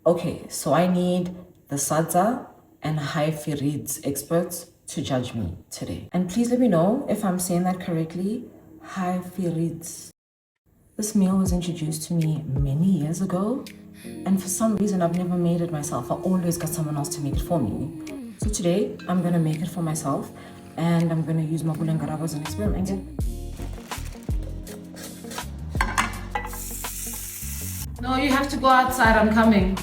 Okay, so I need the Sadza and highfields experts to judge me today. And please let me know if I'm saying that correctly. Highfields. This meal was introduced to me many years ago, and for some reason I've never made it myself. I always got someone else to make it for me. So today I'm gonna make it for myself, and I'm gonna use Mabulangara as an experiment. No, you have to go outside. I'm coming.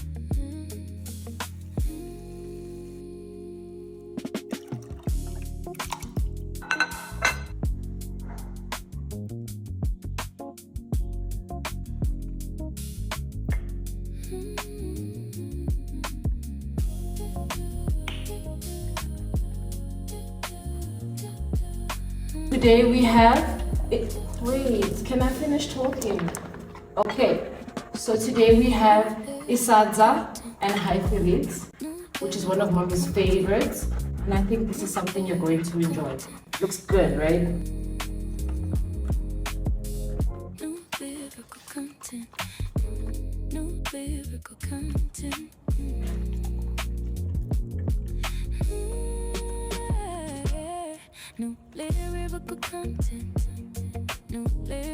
Today we have, wait, can I finish talking? Okay, so today we have Sadza and highfields, which is one of Mommy's favorites. And I think this is something you're going to enjoy. Looks good, right? No lyrical content. No lyrical content. No lyrical content. No lyrical